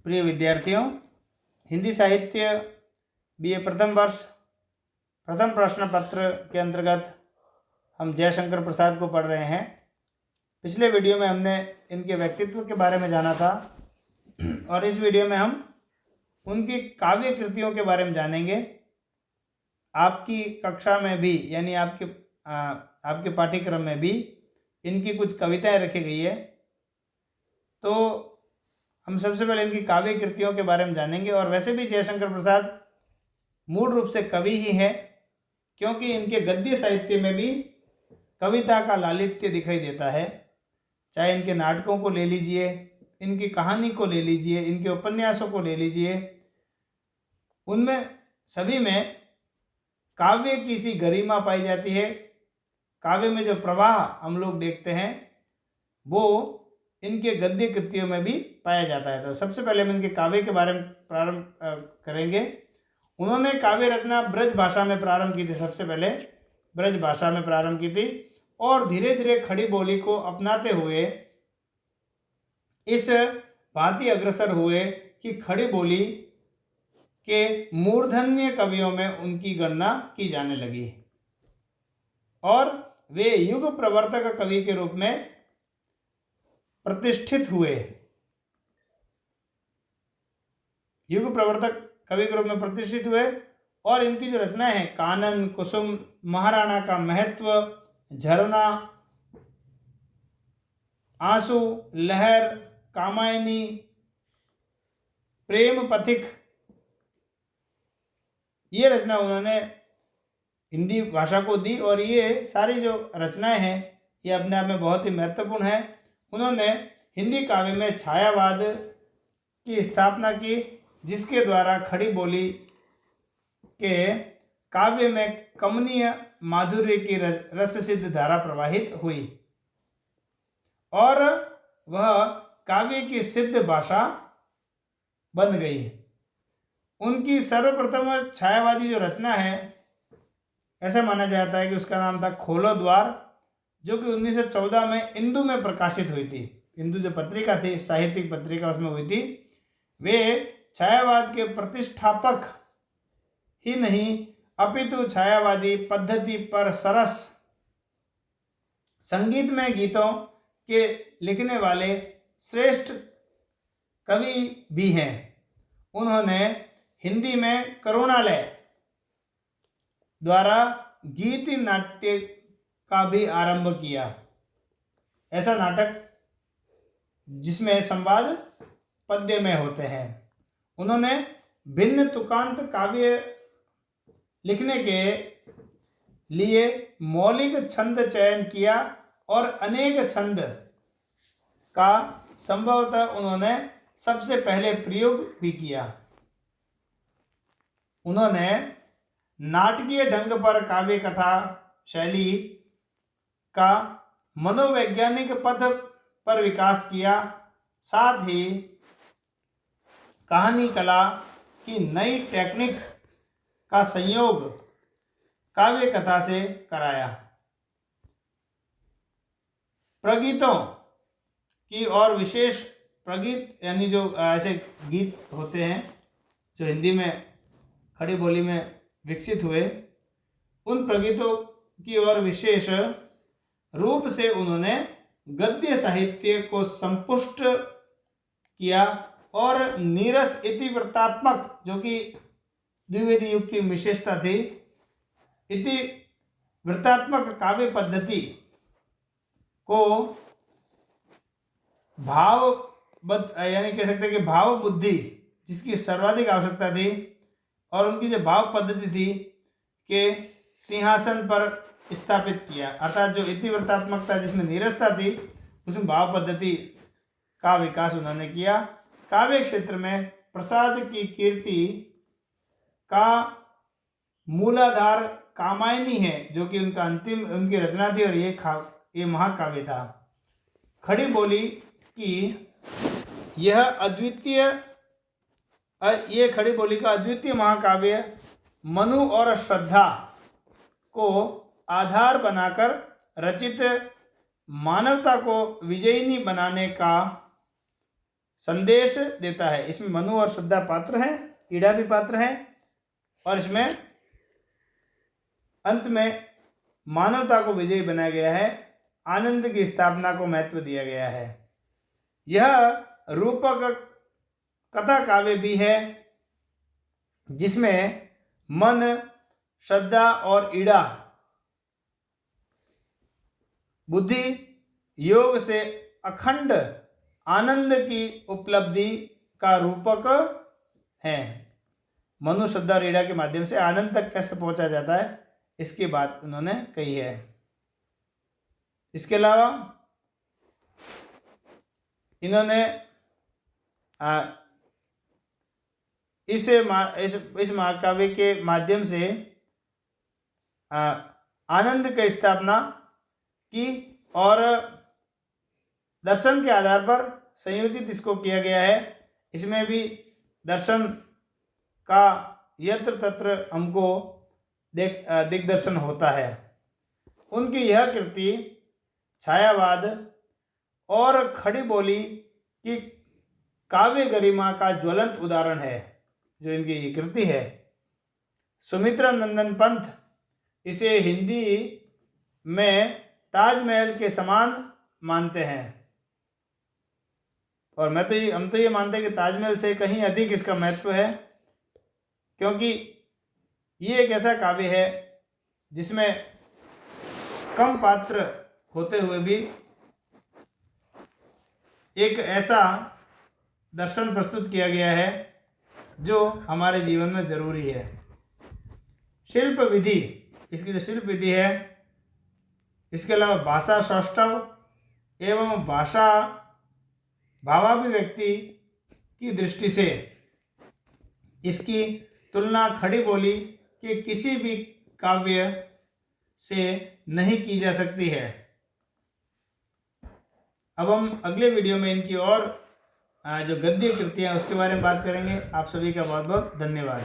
प्रिय विद्यार्थियों, हिंदी साहित्य बीए प्रथम वर्ष प्रथम प्रश्न पत्र के अंतर्गत हम जयशंकर प्रसाद को पढ़ रहे हैं। पिछले वीडियो में हमने इनके व्यक्तित्व के बारे में जाना था और इस वीडियो में हम उनकी काव्य कृतियों के बारे में जानेंगे। आपकी कक्षा में भी यानी आपके पाठ्यक्रम में भी इनकी कुछ कविताएं रखी गई है, तो हम सबसे पहले इनकी काव्य कृतियों के बारे में जानेंगे। और वैसे भी जयशंकर प्रसाद मूल रूप से कवि ही है, क्योंकि इनके गद्य साहित्य में भी कविता का लालित्य दिखाई देता है। चाहे इनके नाटकों को ले लीजिए, इनकी कहानी को ले लीजिए, इनके उपन्यासों को ले लीजिए, उनमें सभी में काव्य की सी गरिमा पाई जाती है। काव्य में जो प्रवाह हम लोग देखते हैं वो इनके गद्य कृतियों में भी पाया जाता है। तो सबसे पहले हम इनके काव्य के बारे में प्रारंभ करेंगे। उन्होंने काव्य रचना ब्रज भाषा में प्रारंभ की थी। सबसे पहले ब्रज भाषा में प्रारंभ की थी और धीरे धीरे खड़ी बोली को अपनाते हुए इस भांति अग्रसर हुए कि खड़ी बोली के मूर्धन्य कवियों में उनकी गणना की जाने लगी और वे युग प्रवर्तक कवि के रूप में प्रतिष्ठित हुए। युग प्रवर्तक कवि के रूप में प्रतिष्ठित हुए और इनकी जो रचनाएं हैं, कानन, कुसुम, महाराणा का महत्व, झरना, आंसू, लहर, कामायनी, प्रेम पथिक, ये रचना उन्होंने हिंदी भाषा को दी और ये सारी जो रचनाएं हैं ये अपने आप में बहुत ही महत्वपूर्ण है। उन्होंने हिंदी काव्य में छायावाद की स्थापना की, जिसके द्वारा खड़ी बोली के काव्य में कमनीय माधुर्य की रस सिद्ध धारा प्रवाहित हुई और वह काव्य की सिद्ध भाषा बन गई। उनकी सर्वप्रथम छायावादी जो रचना है, ऐसा माना जाता है कि उसका नाम था खोलो द्वार, जो कि 1914 में इंदु में प्रकाशित हुई थी। इंदु जो पत्रिका थी, साहित्यिक पत्रिका, उसमें हुई थी। वे छायावाद के प्रतिष्ठापक ही नहीं अपितु छायावादी पद्धति पर सरस संगीतमय गीतों के लिखने वाले श्रेष्ठ कवि भी हैं। उन्होंने हिंदी में करुणालय द्वारा गीति नाट्य का भी आरंभ किया। ऐसा नाटक जिसमें संवाद पद्य में होते हैं। उन्होंने भिन्न तुकांत काव्य लिखने के लिए मौलिक छंद चयन किया और अनेक छंद का संभवतः उन्होंने सबसे पहले प्रयोग भी किया। उन्होंने नाटकीय ढंग पर काव्य कथा शैली का मनोवैज्ञानिक पथ पर विकास किया, साथ ही कहानी कला की नई टेक्निक का संयोग काव्य कथा से कराया। प्रगीतों की और विशेष प्रगीत यानी जो ऐसे गीत होते हैं जो हिंदी में खड़ी बोली में विकसित हुए, उन प्रगीतों की ओर विशेष रूप से उन्होंने गद्य साहित्य को संपुष्ट किया और नीरस इतिवृत्तात्मक, जो कि द्विवेदी युग की विशेषता थी, इतिवृत्तात्मक काव्य पद्धति को यानी कह सकते हैं कि भाव बुद्धि जिसकी सर्वाधिक आवश्यकता थी, और उनकी जो भाव पद्धति थी के सिंहासन पर स्थापित किया। अर्थात जो इतिवृत्तात्मकता जिसमें नीरसता थी, उसमें भाव पद्धति का विकास उन्होंने किया। काव्य क्षेत्र में प्रसाद की कीर्ति का मूलाधार कामायनी है, जो कि उनकी रचना थी और ये महाकाव्य था। खड़ी बोली की ये खड़ी बोली का अद्वितीय महाकाव्य मनु और श्रद्धा को आधार बनाकर रचित मानवता को विजयिनी बनाने का संदेश देता है। इसमें मनु और श्रद्धा पात्र हैं, ईड़ा भी पात्र है, और इसमें अंत में मानवता को विजयी बनाया गया है, आनंद की स्थापना को महत्व दिया गया है। यह रूपक कथा काव्य भी है जिसमें मन, श्रद्धा और ईड़ा बुद्धि योग से अखंड आनंद की उपलब्धि का रूपक है। मनु, श्रद्धा और ईड़ा के माध्यम से आनंद तक कैसे पहुंचा जाता है, इसकी बात उन्होंने कही है। इसके अलावा इन्होंने इस महाकाव्य के माध्यम से आनंद की स्थापना की, और दर्शन के आधार पर संयोजित इसको किया गया है। इसमें भी दर्शन का यत्र तत्र हमको दिग्दर्शन होता है। उनकी यह कृति छायावाद और खड़ी बोली की काव्य गरिमा का ज्वलंत उदाहरण है। जो इनकी ये कृति है, सुमित्रा नंदन पंत इसे हिंदी में ताजमहल के समान मानते हैं, और हम तो ये मानते हैं कि ताजमहल से कहीं अधिक इसका महत्व है, क्योंकि ये एक ऐसा काव्य है जिसमें कम पात्र होते हुए भी एक ऐसा दर्शन प्रस्तुत किया गया है जो हमारे जीवन में जरूरी है। शिल्प विधि, इसकी जो शिल्प विधि है, इसके अलावा भाषा सौष्ठव एवं भाषा भावाभिव्यक्ति की दृष्टि से इसकी तुलना खड़ी बोली के किसी भी काव्य से नहीं की जा सकती है। अब हम अगले वीडियो में इनकी और जो गद्य कृतियाँ उसके बारे में बात करेंगे। आप सभी का बहुत बहुत धन्यवाद।